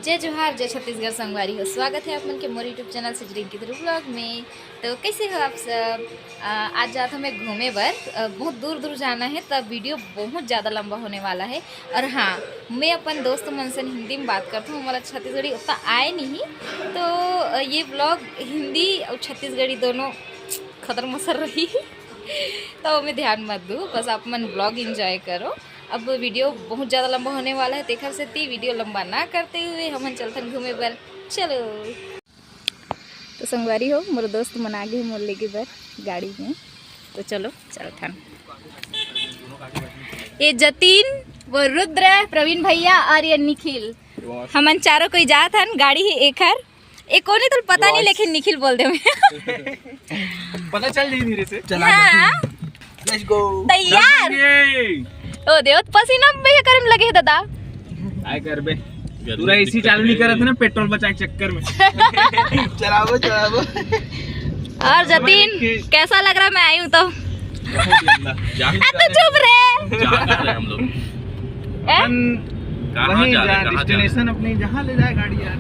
जय जोहार, जय छत्तीसगढ़ संगवारी हो। स्वागत है आप मन के मोर यूट्यूब चैनल से रिंकी व्लॉग में। तो कैसे हो आप सब? आज जात हमें घूमे बर, बहुत दूर दूर जाना है, तब वीडियो बहुत ज़्यादा लंबा होने वाला है। और हाँ, मैं अपन दोस्त मन से हिंदी में बात करता हूँ, हमारा छत्तीसगढ़ी उतना आए नहीं, तो ये व्लॉग हिंदी और छत्तीसगढ़ी दोनों खतर मसर रही तो हमें ध्यान मत दो, बस आप मन ब्लॉग एंजॉय करो। अब वीडियो बहुत ज़्यादा लंबा होने वाला है, देखा से वीडियो लंबा ना करते हुए हम चलथन घूमे बर। चलो तो संगवारी हो, मोर दोस्त मन आगे मोर लेके बर गाड़ी में, तो चलो चलथन। ये जतीन, वो रुद्र, प्रवीण भैया और ये निखिल, हमन चारों कोई जात हन। गाड़ी है एक को नहीं तो पता नहीं, लेकिन निखिल बोल दे पता चल धीरे धीरे से चला। हाँ, लेट्स गो। तैयार ओ देव, पसीना भैया करे में लगे है दादा। काय कर बे, पूरा एसी चालू नहीं करत है ना पेट्रोल बचाए के चक्कर में। चलाओ चलाओ। और जतीन कैसा लग रहा है? मैं आई हूँ तो तो चुप रे। हम लोग वहीं डेस्टिनेशन अपनी जहाँ ले जाए गाड़ी यार।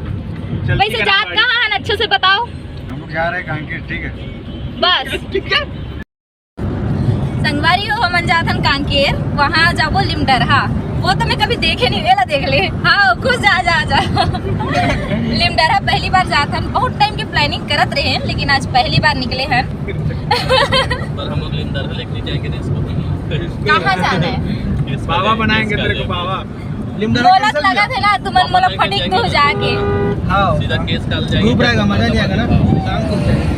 वैसे जात कहाँ है, अच्छे से बताओ। हम लोग जा रहे हैं कांकेर, ठीक है? बस ठीक है। संगवारी हो, हम जाथन कांकेर, वहाँ जाबो लिमडर। हाँ, वो तो मैं कभी देखे नहीं, वेला देख ले। हाँ खुश जा जा जा लिमडर है, पहली बार जाथन। बहुत टाइम की प्लानिंग करत रहे हैं, लेकिन आज पहली बार निकले हैं। पर हम लोग लिमडर लेके जाएंगे ना इसको। कहाँ जाना है? बाबा बनाएंगे तेरे को बाबा। बोलत लगा थे ना तुमन मोला फटिक तो जाके। हाँ, सीधा केस काल जाएंगे। ग्रुप रहेगा, मजा नहीं आएगा ना शाम को जाएंगे।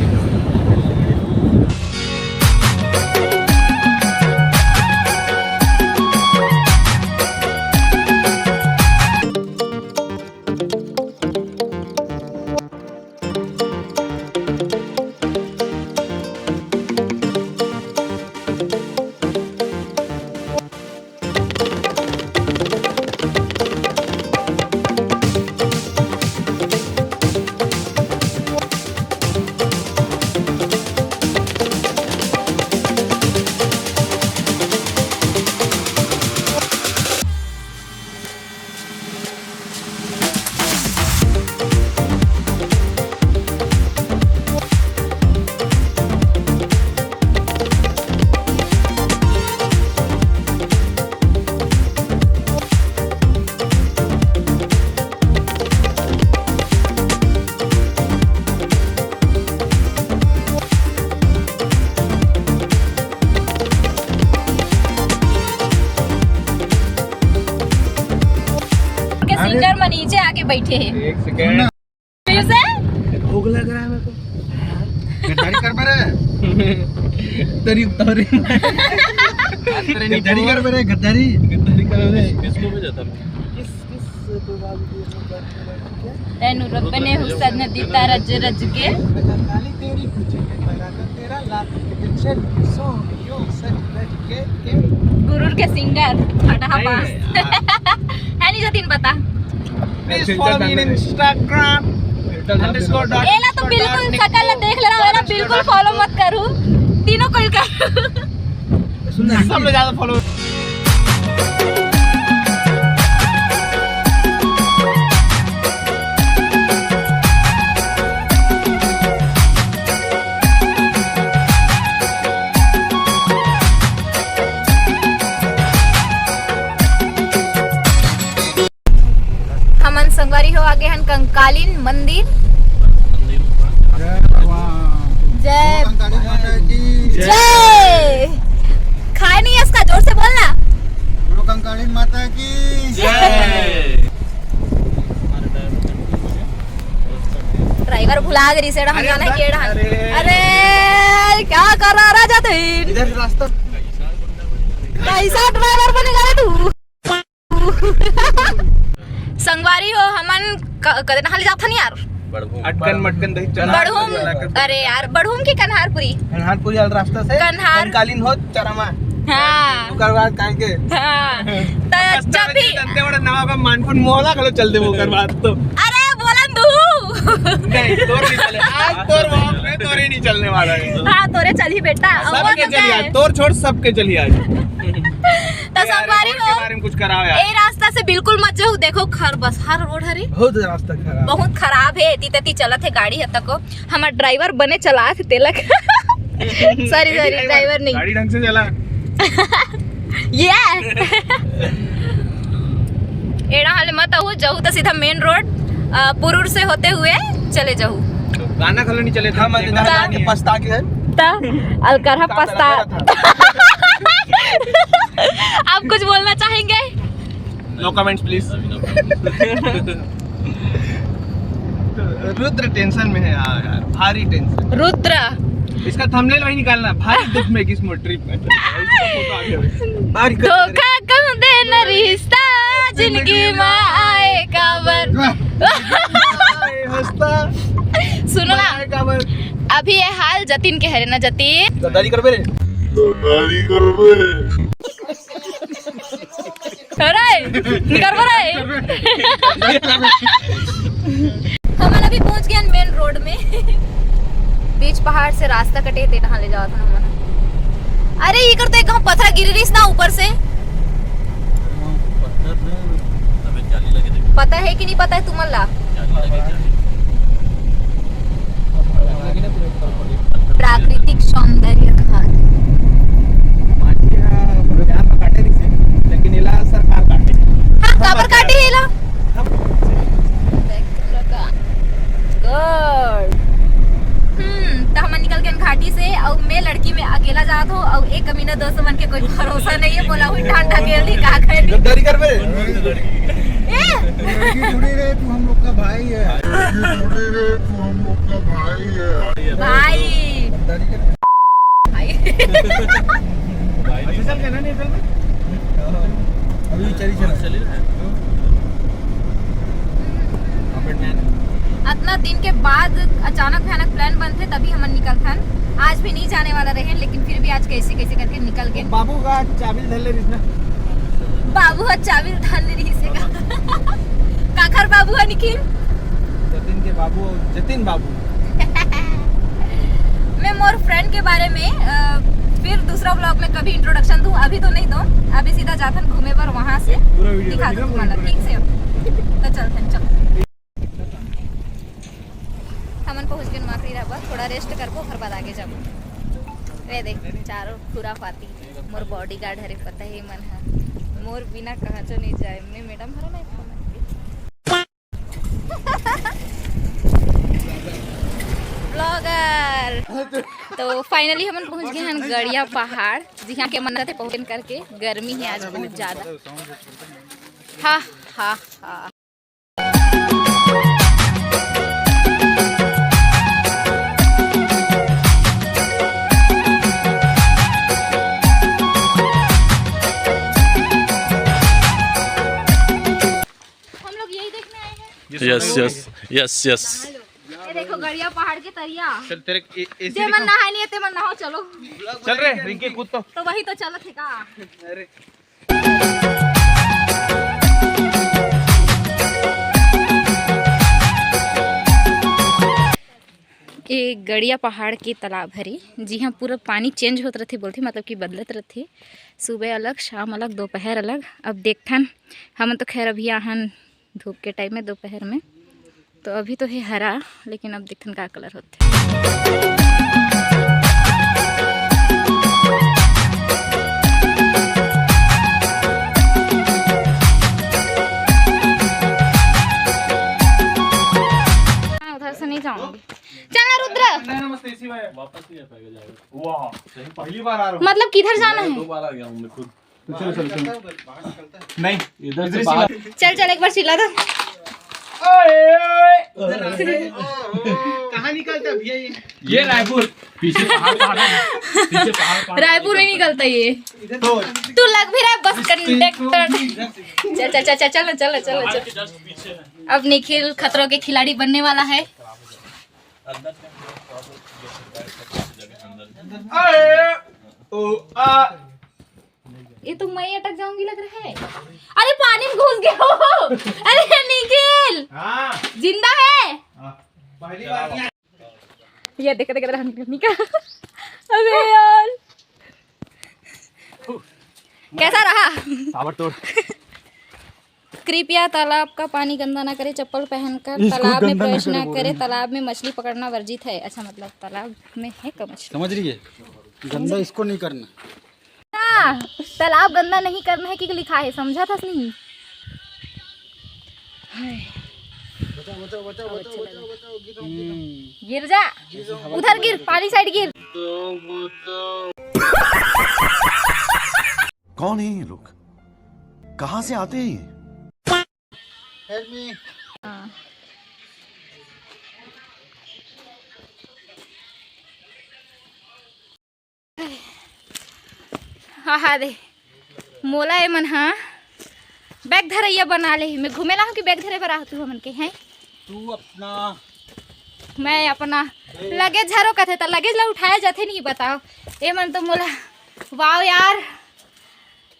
सिंगर में नीचे आके बैठे हैं। एक सेकंड, फिर से भूख लग रहा है मेरे को। गद्दारी कर मेरे तेरी उतारी गद्दारी कर मेरे, गद्दारी कर मेरे। किसको भी जाता है? एनु रब्बने हुसन दीता रज रज के गुरुर के सिंगर हटा पास है नहीं जतीन पता। Please follow me on Instagram _ एला तो बिल्कुल शकल ला देख ले रहा, एला बिल्कुल फॉलो मत करू, तीनों को कर। सब लोग ज्यादा फॉलो। हमन संगवारी हो आगे हन कंकालीन मंदिर। जय जय। खाए नहीं इसका, जोर से बोलना। कंकालीन माता की जय। ड्राइवर भुला गई से हम जाना है केड़ा। अरे क्या कर रहा राजा तीन? इधर से रास्ता कैसा ड्राइवर बनेगा रे तू? संगवारी हो, हमन कदे नहाले जाथन यार। अटकन मटकन दही चना बढ़ूम, अरे यार बढ़ूम की कन्हारपुरी। कन्हारपुरी वाला रास्ता से कंकालीन हो चरमा। हाँ तू करवा कांके। हाँ, तो जब भी तंते बड़ा नवा का मानपुर मोहला खलो चल दे वो कर बात तो। अरे बोलन तू नहीं तोर नहीं चले आज, तोर वहां पे तोरे नहीं चलने वाला है। हाँ तोरे चली बेटा, सबके चली आज, तोर छोड़ सबके चली आज। तो संगवारी हो, कुछ कराओ यार। ए रास्ता से बिल्कुल मत जाओ, देखो बस हर रोड हरी बहुत रास्ता खराब, बहुत खराब है। इति तती चलत है गाड़ी हद तक। हमार ड्राइवर बने चला थे तेलक सॉरी ड्राइवर नहीं, गाड़ी ढंग से चला। ये एड़ा हाल मत आऊ, जाऊ तो सीधा मेन रोड पुरूर से होते हुए चले जाऊ। गाना खलो नहीं चले था, मैं पछता के है ता अलकरहा पछता। आप कुछ बोलना चाहेंगे? No comments please. Rudra tension में है यार, भारी टेंशन। रुद्र इसका थंबनेल वही निकालना, भारी दुख में किस ट्रिप में। इसका फोटो आगे भारी धोखा कम देना रिश्ता जिंदगी में आएगा बर। हंसता सुनो ना, अभी ये हाल जतिन के है ना, जतिन गद्दारी करबे रे, हम अभी पहुंच गए मेन रोड में। बीच पहाड़ से रास्ता कटे थे, नहा ले जाओ था हम। अरे ये करते कहाँ पत्थर गिर रही ना ऊपर से, पता है कि नहीं पता है तुम्हारा? प्राकृतिक सौंदर्य लेकिन इला सरकार काटे। हाँ काबर काटे इला तो हम निकल गए घाटी से। और मैं लड़की में अकेला जात हो और एक कमीना दोस्त मन के कोई भरोसा नहीं है। बोला हुई ठांडा अकेली का खैर गद्दारी करबे तू हम लोग का भाई है, भाई चल के ना नहीं चल अभी चली इतना दिन के बाद अचानक भयानक प्लान बन थे, तभी हम निकल थन। आज भी नहीं जाने वाला रहे, लेकिन फिर भी आज कैसे कैसे करके निकल गए। बाबू का चाबिल धर ले रिसना, बाबू का चाबिल धर ले रिसेगा। काखर बाबू है निखिल, जतिन के बाबू, जतिन बाबू। मैं मोर फ्रेंड के बारे में फिर दूसरा ब्लॉग में कभी इंट्रोडक्शन दूं, अभी तो नहीं दूं। अभी सीधा जाथन घूमे पर वहां से दिखा दूं तुम्हारा, ठीक से। तो चलते चल हमन पहुंच गए माकड़ी रहबा, थोड़ा रेस्ट करबो, फिर बाद आगे जाबो। रे देख चारों खुरा फाती मोर बॉडीगार्ड हरे, पता है मन है मोर बिना कहाँ चो नहीं जाए। मैं मैडम हरा नहीं ब्लॉगर। तो फाइनली हम पहुंच गए हैं गड़िया पहाड़, जहाँ के मन रहते पहुंचन करके। गर्मी है आज बहुत ज्यादा। हा हा हा यस यस यस यस। ये देखो गड़िया पहाड़ के तरिया। चल तेरे जे मन नहाए नहीं ते मन नहाओ, चलो चल रे रिंकी कूद तो वही तो चलत है का। अरे ये गड़िया पहाड़ के तालाब हरी, जी हाँ पूरा पानी चेंज होते रहते, बोलते मतलब कि बदलत रहते। सुबह अलग, शाम अलग, दोपहर अलग। अब देखथन हम तो खैर अभी आहन धूप के टाइम में, दोपहर में तो अभी तो है हरा, लेकिन अब देखथन का कलर होते। उधर से नहीं जाऊंगी। चलना रुद्र, वापस नहीं आ पाएगा जाएगा। वाह सही, पहली बार आ रहा हूँ। मतलब किधर जाना है? 2 बार आ गया हूँ मैं खुद। चलो चलो चलो नहीं इधर से बाहर। चल चल एक बार चिल्ला दो। कहाँ निकलता भैया ये रायपुर पीछे पहाड़ पीछे पहाड़ रायपुर नहीं निकलता ये। तू लग भी रहा है बस कंडक्टर। चल चल चल चल चल चल चल। पीछे है। अब निखिल खतरों के खिलाड़ी बनने वाला है। ये तो मैं अटक जाऊंगी लग रहा है। अरे पानी में घुस गया हो। अरे निखिल जिंदा है। पहली बार ये देख देख रहा निकल। अबे यार कैसा रहा? ताबड़तोड़। कृपया तालाब का पानी गंदा ना करे, चप्पल पहनकर तालाब में प्रवेश ना करे, तालाब में मछली पकड़ना वर्जित है। अच्छा मतलब तालाब में है का मछली, समझ रही है? गंदा इसको नहीं करना। हाँ, तालाब गंदा नहीं करना है कि लिखा है, समझा था नहीं? गिर जा, उधर गिर, पानी साइड गिर। कौन है ये लोग, कहाँ से आते हैं ये? Help me. हाँ। हाँ दे मोला ए मन, हाँ बैग धरैया बना ले। मैं घूमेला हूँ कि बैग धरे बरा तू हमन के हैं? तू अपना मैं अपना लगेज झरो कथे त लगेज ला उठाया जाते नहीं, बताओ ए मन तो मोला। वाओ यार,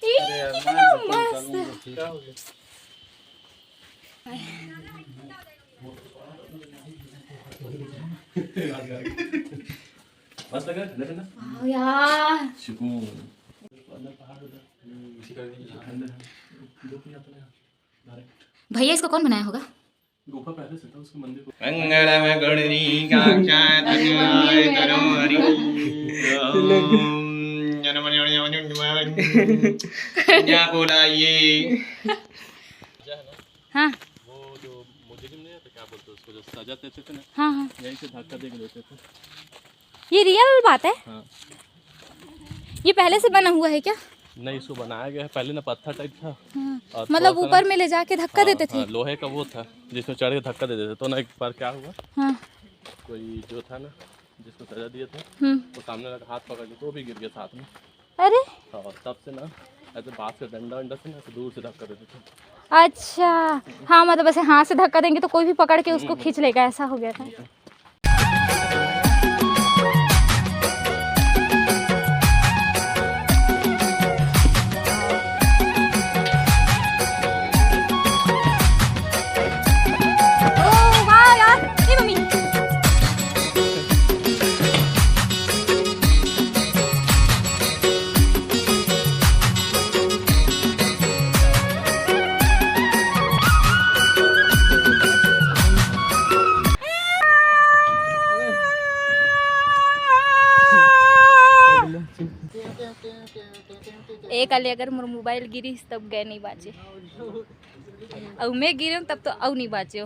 कितना मस्त। मस्त लगा ना वाओ यार, सुकून। भैया इसको कौन बनाया होगा? गुफा पहले से था, उसके मंदिर को मंगलम गणनी काक्षाय तनोहरि या बोलाइए। हाँ वो जो मुजरिम नहीं था, क्या बोलते उसको, जो सजा देते थे ना, हाँ हाँ, यहीं से धक्का दे के लेते थे। ये रियल बात है? हाँ। ये पहले से बना हुआ है क्या? नहीं, इसको बनाया गया है पहले ना, पत्थर टाइप था। हाँ। और मतलब थोड़ा सा ऊपर ना- में ले जाके धक्का देते थे। हाँ, लोहे का वो था जिसमें चढ़ के धक्का दे देते। तो ना एक बार क्या हुआ, हाँ। कोई जो था ना जिसको सजा दिए थे, वो सामने लगा हाथ पकड़ के, तो वो भी गिर गया साथ में। अरे और तब से ना ऐसे बाँस का डंडा वंडा से ना ऐसे दूर से धक्का देते थे। अच्छा, हाँ मतलब ऐसे हाथ से धक्का देंगे तो कोई भी पकड़ के उसको खींच लेगा, ऐसा हो गया था। ओ वाह यार, ये मम्मी एक अले अगर मोर मोबाइल गिरी तब गए नहीं बाचे, और मैं गिरे तब तो और नहीं बाचे।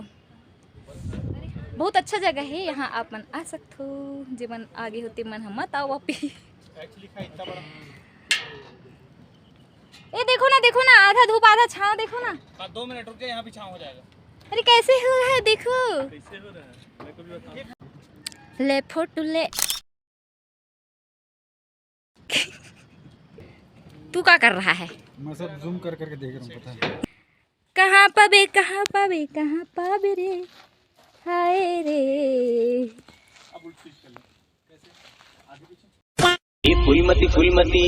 बहुत अच्छा जगह है यहाँ, आप मन आ सकते हो। जीवन आगे होते मन हम मत आओ वापी। ये देखो ना आधा धूप आधा छाँव, देखो ना। 2 मिनट रुक जाए, यहाँ भी छाँव हो जाएगा। अरे कैसे हो रहा है देखो, कैसे हो रहा है, मैं कभी बताऊं। ले फोटो ले। तू क्या कर रहा है? मैं सब जूम कर करके देख रहा हूँ, पता है। कहाँ पाबे कहाँ पाबे कहाँ पाबे रे, हाय रे। ये फूलमती फूलमती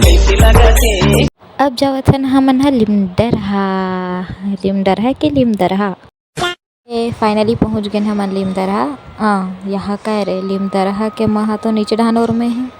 कैसे लगाते। अब जावत हन हमन ह लिमदरहा, लिमदरहा के लिमदरहा। ये फाइनली पहुंच गए हमन लिमदरहा। यहाँ का रे लिमदरहा के महा तो नीचे ढानोर में है।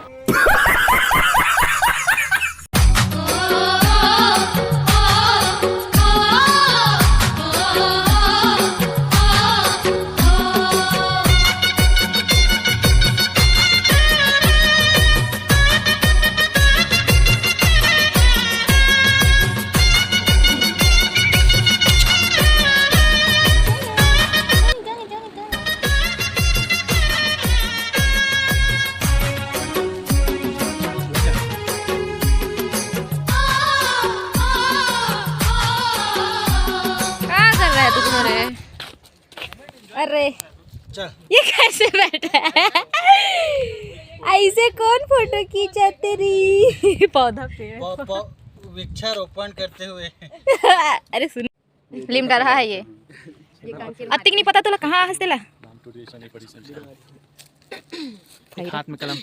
अरे चल ये कैसे बैठा है? ऐसे कौन फोटो खींचा तेरी? पौधा पे वृक्षारोपण करते हुए। अरे सुन, लिमडा रहा है ये अतिक नहीं पता तुला कहाँ हंसतेला? हाथ में कलम।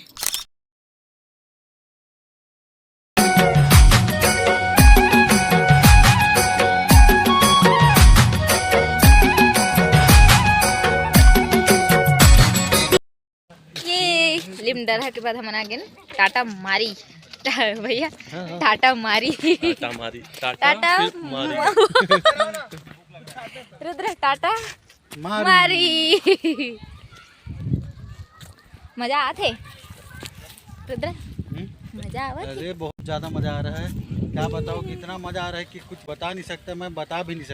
लिमडरहा के बाद हम आ गए टाटा मारी। भैया टाटा मारी टाटा मारी टाटा फिर मारी रुद्र टाटा मारी मजा आते रुद्र मजा आवत अरे बहुत ज्यादा मजा आ रहा है। क्या बताओ कि इतना मजा आ रहा है कि कुछ बता नहीं सकता, मैं बता भी नहीं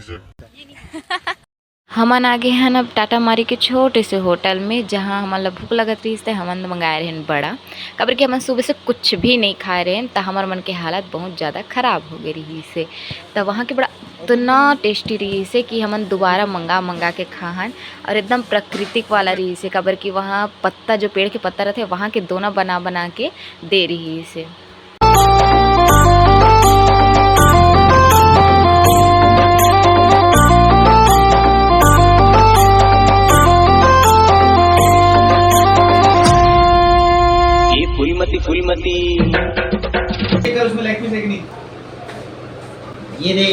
सकता। हमन आगे हैं अब टाटा मारी के छोटे से होटल में, जहाँ हमारा भूख लगत रही है। हमन मंगाए रहे बड़ा, कबर कि हमन सुबह से कुछ भी नहीं खाए रहे तो हमार मन के हालत बहुत ज़्यादा ख़राब हो गई रही से। तो वहाँ के बड़ा इतना टेस्टी रही से कि हमन दोबारा मंगा के खाहन, और एकदम प्राकृतिक वाला रही से। कबर कि वहाँ पत्ता जो पेड़ के पत्ता रहते वहाँ के दोना बना के दे रही से। फुलमती उसमें लेग पीस है कि नहीं? ये रे